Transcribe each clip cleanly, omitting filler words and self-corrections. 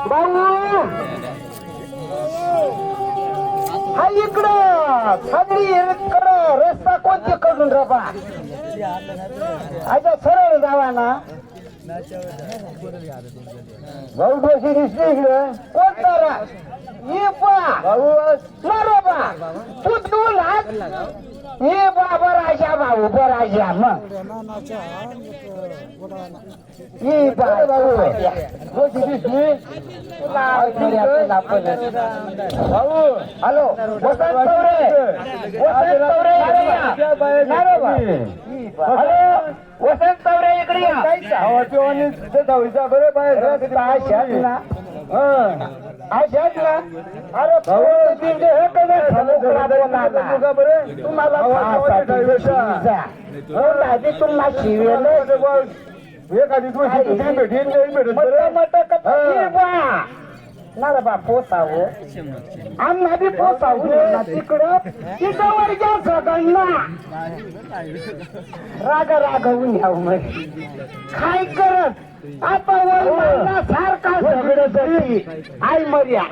भाऊ हा इकडं सगळी इकडं रस्ता कोणते कडून रबा आता सरळ जावा ना भाऊ डोशी दिसली इकडं कोणता रा ये पा भाऊ बा तू दूर हात ये बाबा राजा भाऊ राजा मग ये भाऊ डोशी दिसली भाऊ हॅलो वसंत चौरे हॅलो वसंत चौरे इकडे या दहावीचा बरं बाहेर ना अरे तुम्हाला शिवेल एखादी ना रे बा पोसावं आम्हाला बी पोसावं तिकडं तिथं वर घ्या सगळ्यांना रागवून घ्यावं म्हणजे काय करत आता वर सारखा सगळं आई मर्या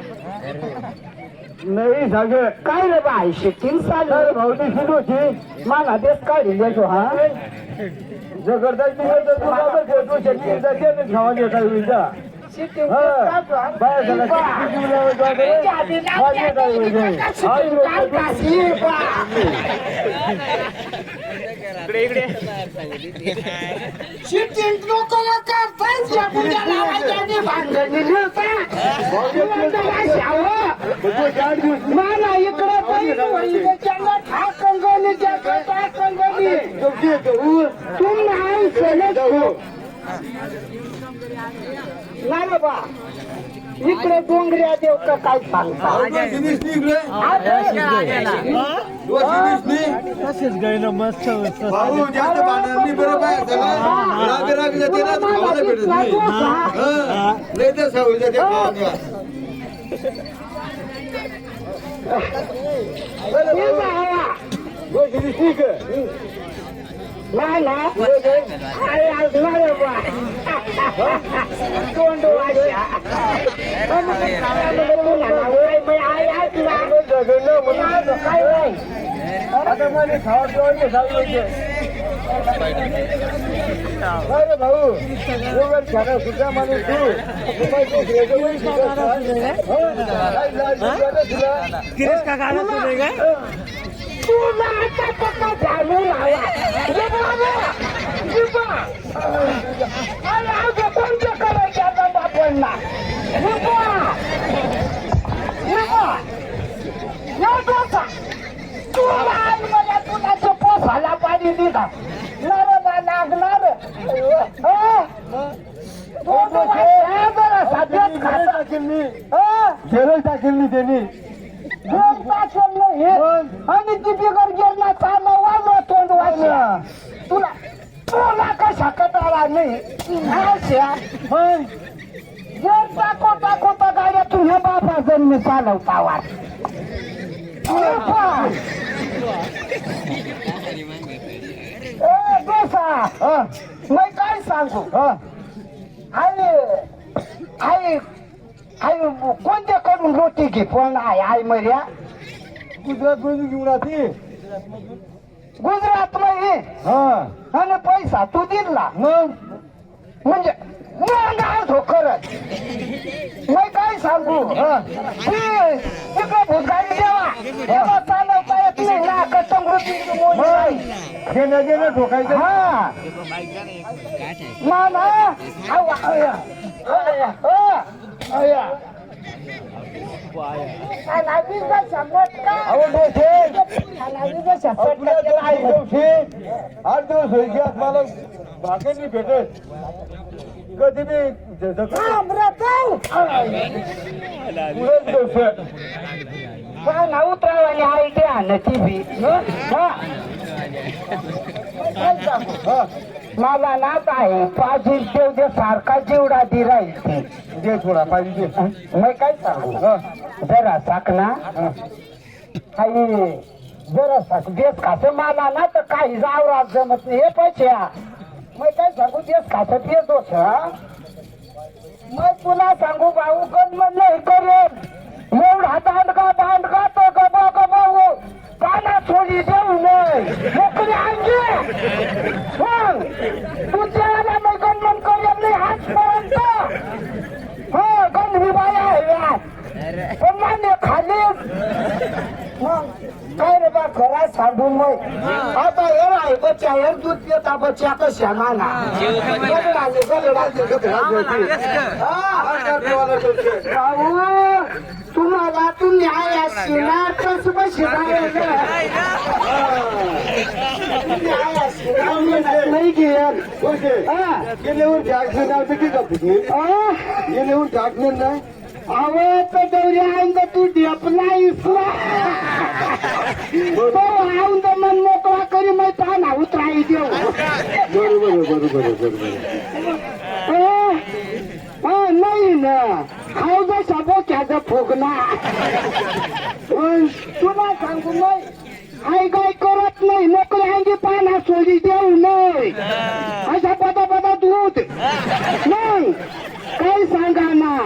नाही सगळं काय रे बा शिकतील सागर भाऊनी शिरोशी मला देश काढी देतो हा जगडता घेवा घेता विजा मला इकडे नाही बा इकडे डोंगऱ्या देव का काय सांगता तसेच गाय ना मस्त नाही ना तोंड आता मध्ये अरे भाऊ सुद्धा माणूस गिरीश का गाणं सुने का तुला आता पक्का झालू लावा कोणत्या करायच्या आता बापांना तुला पोसाला पाणी दिला नर बा लागणार जेवण टाकेल मी त्यांनी आणि ती बिगर गेला चालला वाजवा तोंड वाजला तुला तुला कशा कटाळा नाही जर टाकोता गाड्या तुझ्या बापा जन्म चालवता वाट मी काय सांगू कोणत्या कडून रोटी घे पण आई मर्या गुजरात मधून घेऊन राहते गुजरात मध्ये आणि पैसा तू दिला म्हणजे खरंच मी काय सांगू तिकडे भूतगाडी देवा चालवता येत नाही ना घेण्या घेणं ठोकायचं हा ना आठ दिवस होईल की मला भाकर नाही भेटत कधी मी उतरावानी आयडिया ना ती बी मला नात आहे पाजी तेवढे सारखा जेवढा दि राहील ते दे थोडा पाहिजे मी काय सांगू जरा साकना काही जरा साक देश खात मला ना तर काही जावरा जमत नाही हे पैसे मी काय सांगू देश खात ते दोष मग तुला सांगू भाऊ गणमन नाही करेल एवढा दांडगा तो गबा काना थोडी देऊ नये मोकळी अंगी मग तू त्याला मग गणमन करेल नाही आजपर्यंत हो गणवी बाया आहे पण मान्य खालीच मग काय रे बा खरा सांगून मग आता हे आहे बच्चा हे दूध पिता बच्चा कशा माना भाऊ तुम्हाला तू न्याय असशी ना तस बशी नाही घेल गेल्यावर जागरण नाव किती गेल्यावर जागरण नाही आवाज दौरी आऊन तू ढेपला इसला तो आऊन मन मोकळा करी मग पाना उतराई देऊ बरोबर नाही ना खाऊ जा सबो त्याचा फुगना तुला सांगू नाही आई काय करत नाही मोकळी अंगी पाना सोडी देऊ नये अशा पदा दूध नाही काय सांगा ना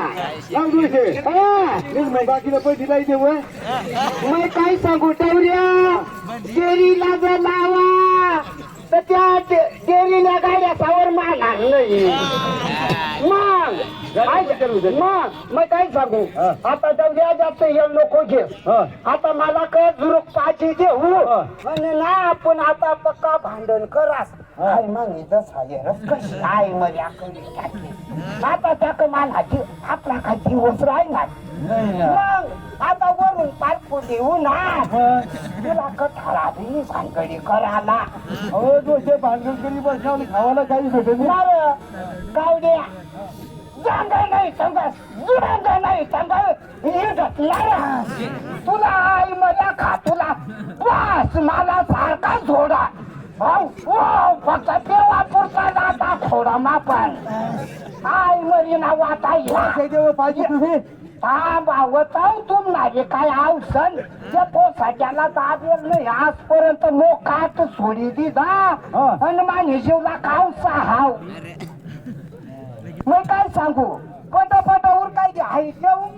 बाकीला पैसे लायचे मग काय सांगू टवऱ्या डेरीला जर लावा तर त्या डेरीला गाड्या सावर मारणार नाही मग काय सांगू आता टवऱ्या जास्त हे नको घे आता मला काय जुरूक पाची देऊ म्हणे ना आपण आता पक्का भांडण करास आई मग इथं साजेरच कशी आई मर्या करी आता त्या मला आपला काय दिवस राहणार मग आता वरून पारखू देऊ ना तुला कठाळा दिली भानगडी करायला हो दोषे भांडण करी बसल्यावर खावायला काही भेटत गावड्या जांगा नाही सांगस जुरांगा नाही सांगस तुला आई मला खा तुला बस मला सारखा झोडा फक्त देवापुरता जाता खोडा मापन आई मरी ना वाटा पाहिजे तुम्ही भावताव तुम नाही काय औषध त्या पोसाट्याला दाबेल नाही आजपर्यंत मोकात सोडी दिदा आणि माझ्या जीवला खाऊ हाव मग काय सांगू पटापटावर काय आहे देऊ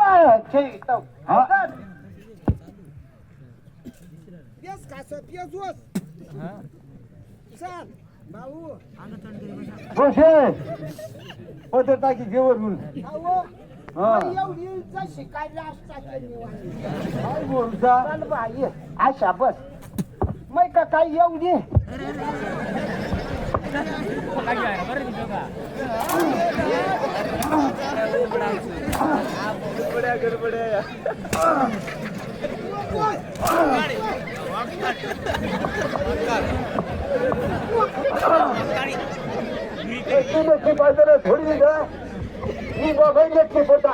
पत्र टाकी घेऊन शिकायला बोलता आशा बस मग का काय एवढी थोडी मी बघायची होता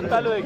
चालू आहे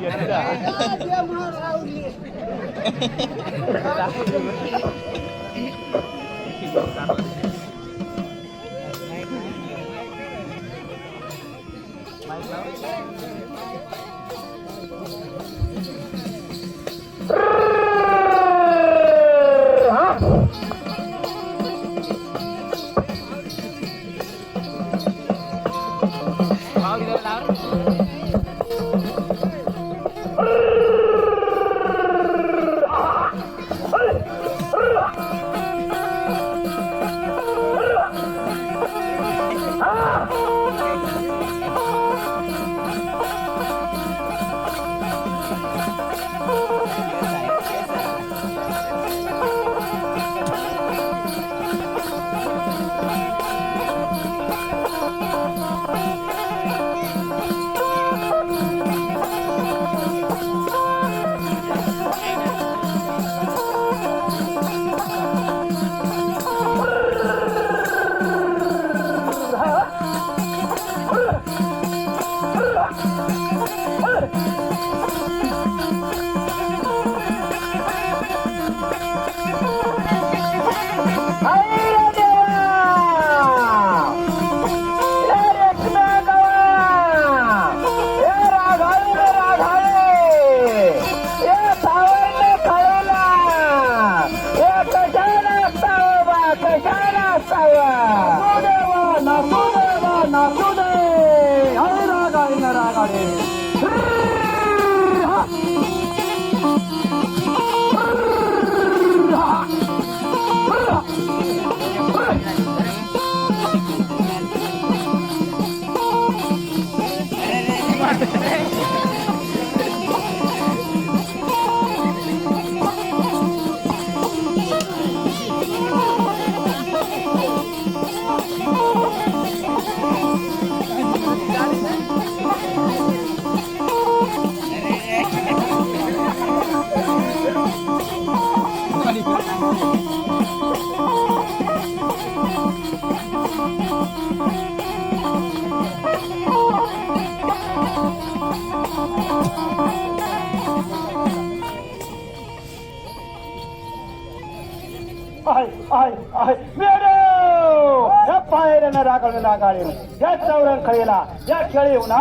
या पायऱ्यानं राखलं ना गाडीनं या चौरण खळीला या खेळी होऊन